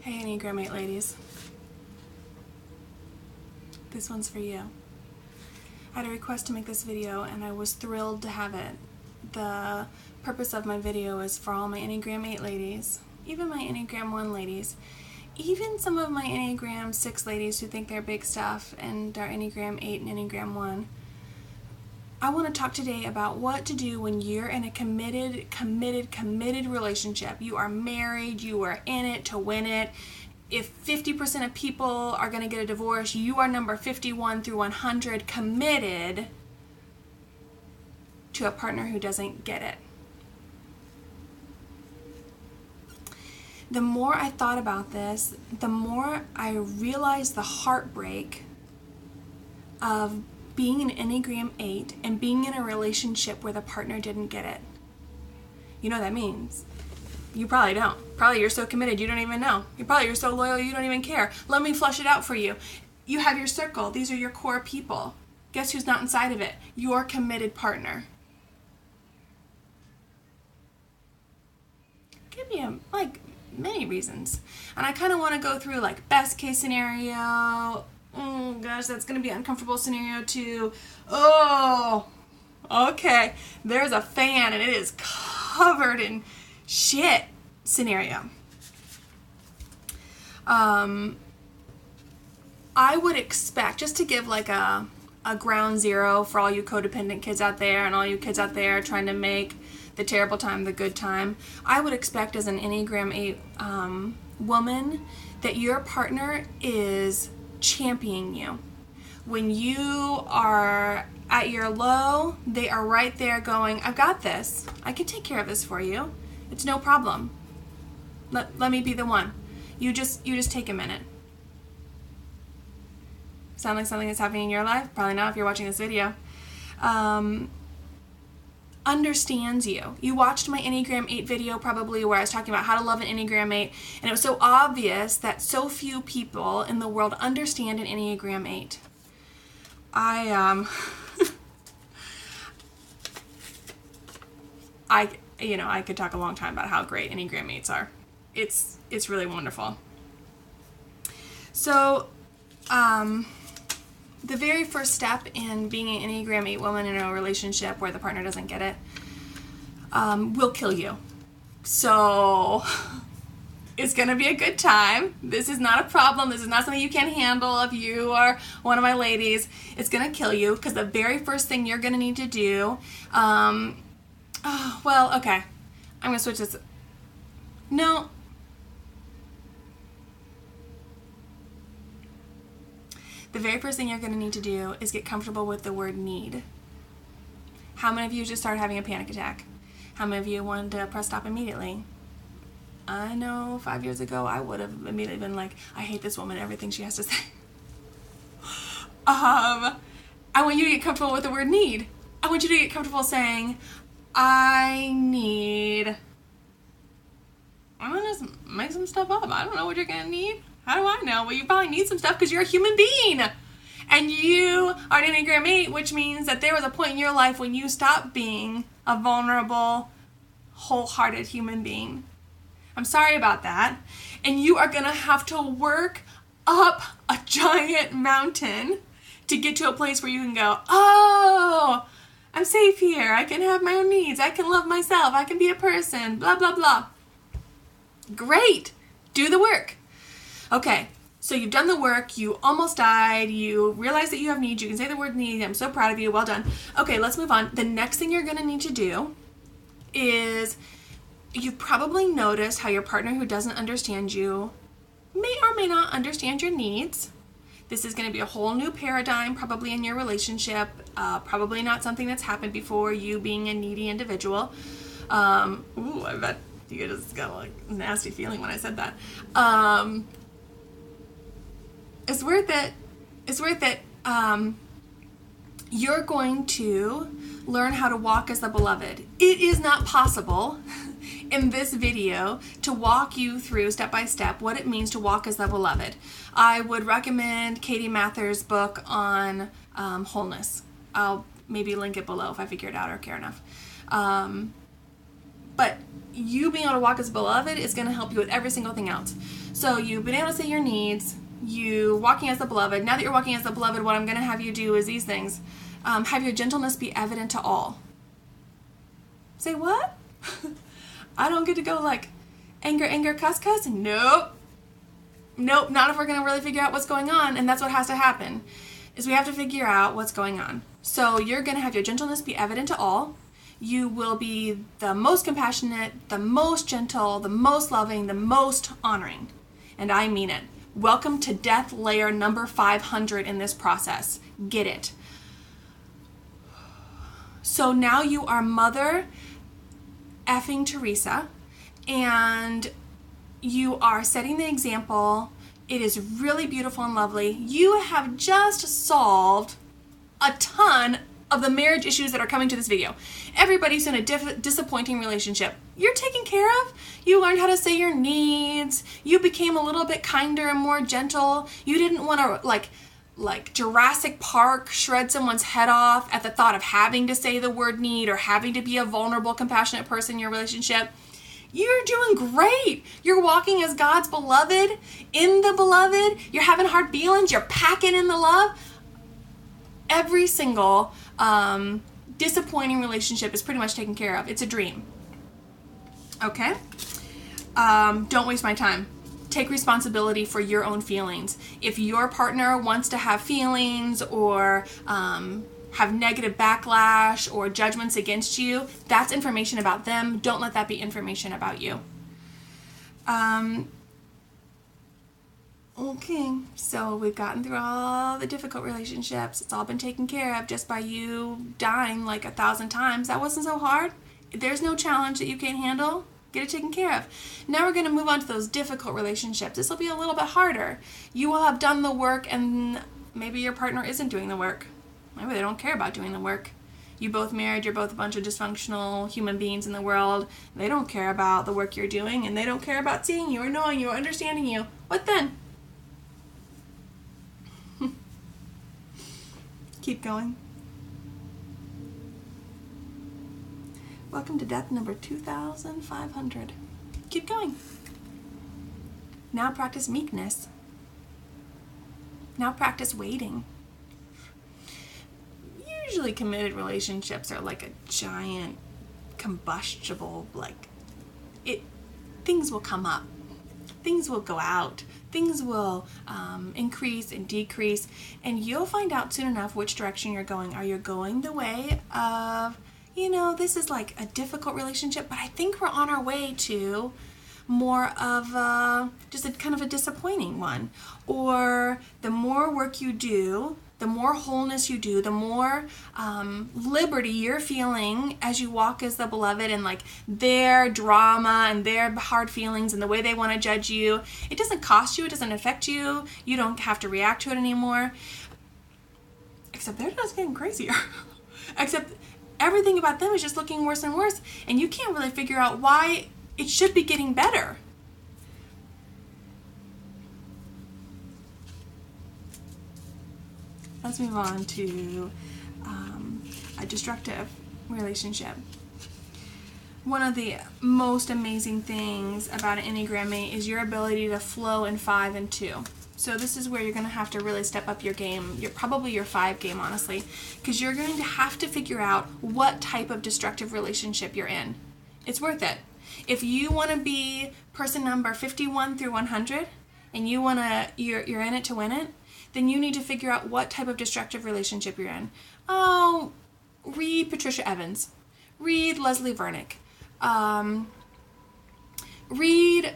Hey Enneagram 8 ladies, this one's for you. I had a request to make this video and I was thrilled to have it. The purpose of my video is for all my Enneagram 8 ladies, even my Enneagram 1 ladies, even some of my Enneagram 6 ladies who think they're big stuff and are Enneagram 8 and Enneagram 1. I want to talk today about what to do when you're in a committed relationship. You are married, you are in it to win it. If 50% of people are going to get a divorce, you are number 51 through 100 committed to a partner who doesn't get it. The more I thought about this, the more I realized the heartbreak of being an Enneagram 8 and being in a relationship where the partner didn't get it. You know what that means? You probably don't. Probably you're so committed you don't even know. You're so loyal you don't even care. Let me flush it out for you. You have your circle. These are your core people. Guess who's not inside of it? Your committed partner. Give me many reasons. And I kind of want to go through best case scenario. Oh gosh, that's going to be an uncomfortable scenario too. Oh, okay. There's a fan and it is covered in shit scenario. I would expect, just to give a ground zero for all you codependent kids out there and all you kids out there trying to make the terrible time the good time, I would expect as an Enneagram 8 woman that your partner is championing you. When you are at your low, they are right there going, I've got this. I can take care of this for you. It's no problem. Let me be the one. You just take a minute. Sound like something that's happening in your life? Probably not if you're watching this video. Understands you. You watched my Enneagram 8 video probably where I was talking about how to love an Enneagram 8, and it was so obvious that so few people in the world understand an Enneagram 8. I could talk a long time about how great Enneagram 8s are. It's really wonderful. So, the very first step in being an Enneagram 8 woman in a relationship where the partner doesn't get it will kill you. So it's going to be a good time. This is not a problem. This is not something you can't handle if you are one of my ladies. It's going to kill you because the very first thing you're going to need to do, I'm going to switch this. No. The very first thing you're going to need to do is get comfortable with the word need. How many of you just started having a panic attack? How many of you wanted to press stop immediately? I know 5 years ago I would have immediately been like, I hate this woman, everything she has to say. I want you to get comfortable with the word need. I want you to get comfortable saying, I need... I'm going to just make some stuff up. I don't know what you're going to need. How do I know? Well, you probably need some stuff because you're a human being. And you are an Enneagram 8, which means that there was a point in your life when you stopped being a vulnerable, wholehearted human being. I'm sorry about that. And you are going to have to work up a giant mountain to get to a place where you can go, oh, I'm safe here. I can have my own needs. I can love myself. I can be a person, blah, blah, blah. Great. Do the work. Okay, so you've done the work, you almost died, you realize that you have needs, you can say the word need, I'm so proud of you, well done. Okay, let's move on. The next thing you're going to need to do is, you've probably noticed how your partner who doesn't understand you may or may not understand your needs. This is going to be a whole new paradigm probably in your relationship, probably not something that's happened before, you being a needy individual. I bet you just got a nasty feeling when I said that. It's worth it. You're going to learn how to walk as the beloved. It is not possible in this video to walk you through step by step what it means to walk as the beloved. I would recommend Katie Mather's book on wholeness. I'll maybe link it below if I figure it out or care enough. But you being able to walk as beloved is going to help you with every single thing else. So you've been able to say your needs. You walking as the beloved. Now that you're walking as the beloved, what I'm going to have you do is these things. Have your gentleness be evident to all. Say what? I don't get to go like anger, cuss. Nope. Not if we're going to really figure out what's going on. And that's what has to happen, is we have to figure out what's going on. So you're going to have your gentleness be evident to all. You will be the most compassionate, the most gentle, the most loving, the most honoring. And I mean it. Welcome to death layer number 500 in this process. Get it. So now you are Mother effing Teresa, and you are setting the example. It is really beautiful and lovely. You have just solved a ton of the marriage issues that are coming to this video. Everybody's in a disappointing relationship. You're taken care of. You learned how to say your needs. You became a little bit kinder and more gentle. You didn't want to like Jurassic Park shred someone's head off at the thought of having to say the word need or having to be a vulnerable, compassionate person in your relationship. You're doing great. You're walking as God's beloved, in the beloved. You're having hard feelings. You're packing in the love. Every single disappointing relationship is pretty much taken care of. It's a dream. Okay? Don't waste my time. Take responsibility for your own feelings. If your partner wants to have feelings or have negative backlash or judgments against you, that's information about them. Don't let that be information about you. Okay, so we've gotten through all the difficult relationships. It's all been taken care of just by you dying like 1,000 times. That wasn't so hard. There's no challenge that you can't handle. Get it taken care of. Now we're going to move on to those difficult relationships. This will be a little bit harder. You will have done the work, and maybe your partner isn't doing the work. Maybe they don't care about doing the work. You both married, you're both a bunch of dysfunctional human beings in the world. They don't care about the work you're doing, and they don't care about seeing you or knowing you or understanding you. What then? Keep going. Welcome to death number 2,500. Keep going. Now practice meekness. Now practice waiting. Usually committed relationships are like a giant combustible, things will come up. Things will go out. Things will increase and decrease. And you'll find out soon enough which direction you're going. Are you going the way of, this is like a difficult relationship, but I think we're on our way to more of just a kind of a disappointing one? Or the more work you do, the more wholeness you do, the more liberty you're feeling as you walk as the beloved, and like their drama and their hard feelings and the way they want to judge you, it doesn't cost you, it doesn't affect you, you don't have to react to it anymore. Except they're just getting crazier. Except everything about them is just looking worse and worse, and you can't really figure out why it should be getting better. Let's move on to a destructive relationship. One of the most amazing things about an Enneagram 8 is your ability to flow in 5 and 2. So this is where you're going to have to really step up your game. Probably your 5 game, honestly, because you're going to have to figure out what type of destructive relationship you're in. It's worth it. If you want to be person number 51 through 100, and you're in it to win it, then you need to figure out what type of destructive relationship you're in. Oh, read Patricia Evans. Read Leslie Vernick. Read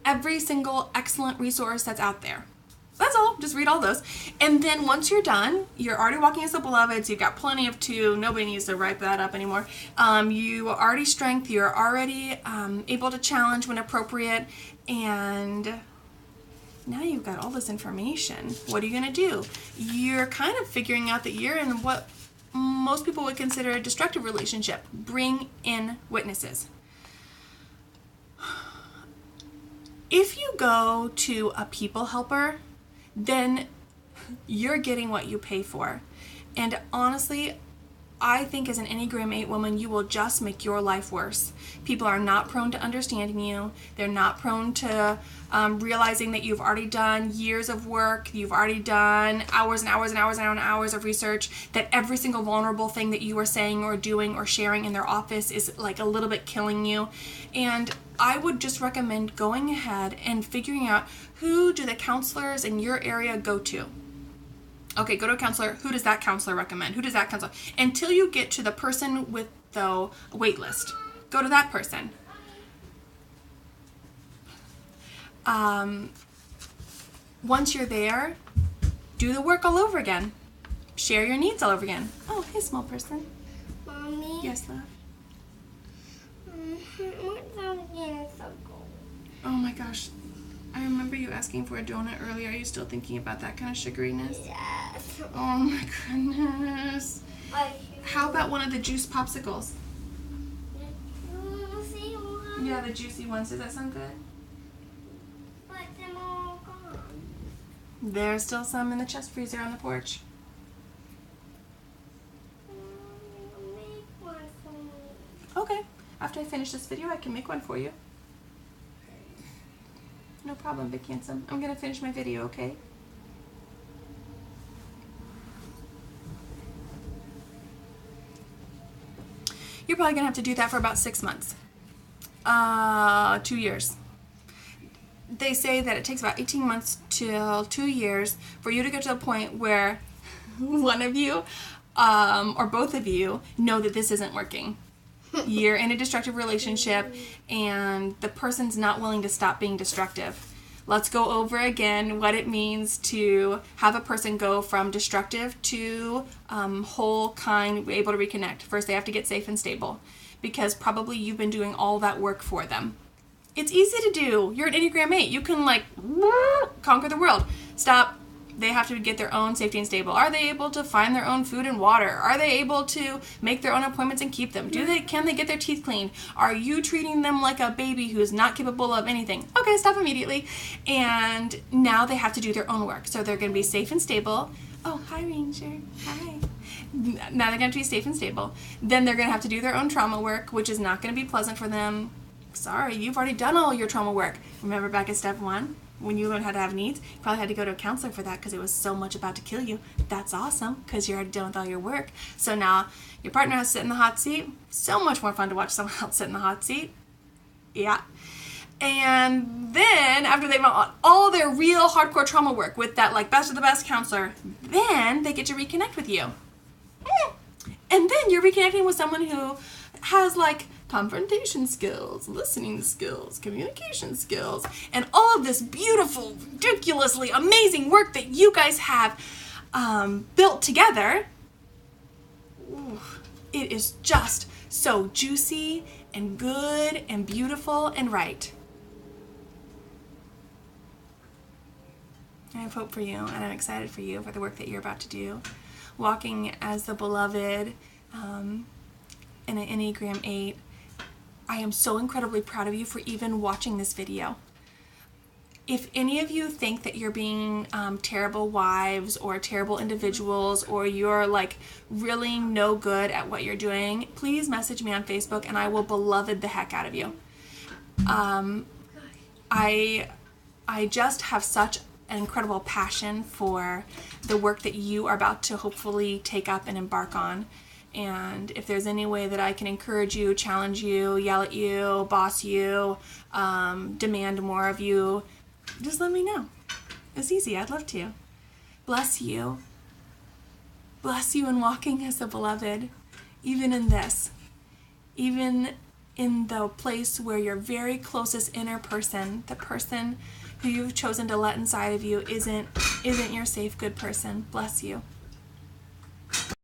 every single excellent resource that's out there. That's all. Just read all those. And then once you're done, you're already walking as the beloved, so you've got plenty of 2. Nobody needs to write that up anymore. You are already strength. You're already able to challenge when appropriate. And now you've got all this information. What are you going to do? You're kind of figuring out that you're in what most people would consider a destructive relationship. Bring in witnesses. If you go to a people helper, then you're getting what you pay for. And honestly, I think as an Enneagram 8 woman, you will just make your life worse. People are not prone to understanding you. They're not prone to realizing that you've already done years of work. You've already done hours and hours and hours and hours of research, that every single vulnerable thing that you are saying or doing or sharing in their office is like a little bit killing you. And I would just recommend going ahead and figuring out, who do the counselors in your area go to? Okay, go to a counselor. Who does that counselor recommend? Who does that counselor? Until you get to the person with the wait list. Go to that person. Once you're there, do the work all over again. Share your needs all over again. Oh, hey, small person. Mommy? Yes, love? What's on the circle? Oh my gosh. I remember you asking for a donut earlier. Are you still thinking about that kind of sugariness? Yes. Oh my goodness. How about one of the juice popsicles? Yeah, the juicy ones. Does that sound good? But they're all gone. There's still some in the chest freezer on the porch. Make one for me. Okay. After I finish this video, I can make one for you. No problem, Big Handsome. I'm going to finish my video, okay? You're probably going to have to do that for about 6 months. 2 years. They say that it takes about 18 months till 2 years for you to get to a point where one of you or both of you know that this isn't working. You're in a destructive relationship and the person's not willing to stop being destructive. Let's go over again what it means to have a person go from destructive to whole, kind, able to reconnect. First, they have to get safe and stable, because probably you've been doing all that work for them. It's easy to do. You're an Enneagram 8. You can like conquer the world. Stop. They have to get their own safety and stable. Are they able to find their own food and water? Are they able to make their own appointments and keep them? Can they get their teeth cleaned? Are you treating them like a baby who's not capable of anything? Okay, stop immediately. And now they have to do their own work. So they're going to be safe and stable. Oh, hi, Ranger. Hi. Now they're going to be safe and stable. Then they're going to have to do their own trauma work, which is not going to be pleasant for them. Sorry, you've already done all your trauma work. Remember back at step 1? When you learned how to have needs, you probably had to go to a counselor for that because it was so much about to kill you. That's awesome, because you're already done with all your work. So now your partner has to sit in the hot seat. So much more fun to watch someone else sit in the hot seat. Yeah. And then after they've done all their real hardcore trauma work with that like best of the best counselor, then they get to reconnect with you. And then you're reconnecting with someone who has like confrontation skills, listening skills, communication skills, and all of this beautiful, ridiculously amazing work that you guys have built together. Ooh, it is just so juicy and good and beautiful and right. I have hope for you, and I'm excited for you for the work that you're about to do. Walking as the beloved in an Enneagram 8. I am so incredibly proud of you for even watching this video. If any of you think that you're being terrible wives or terrible individuals, or you're like really no good at what you're doing, please message me on Facebook and I will beloved the heck out of you. I just have such an incredible passion for the work that you are about to hopefully take up and embark on. And if there's any way that I can encourage you, challenge you, yell at you, boss you, demand more of you, just let me know. It's easy. I'd love to. Bless you. Bless you in walking as the beloved, even in this. Even in the place where your very closest inner person, the person who you've chosen to let inside of you, isn't your safe, good person. Bless you.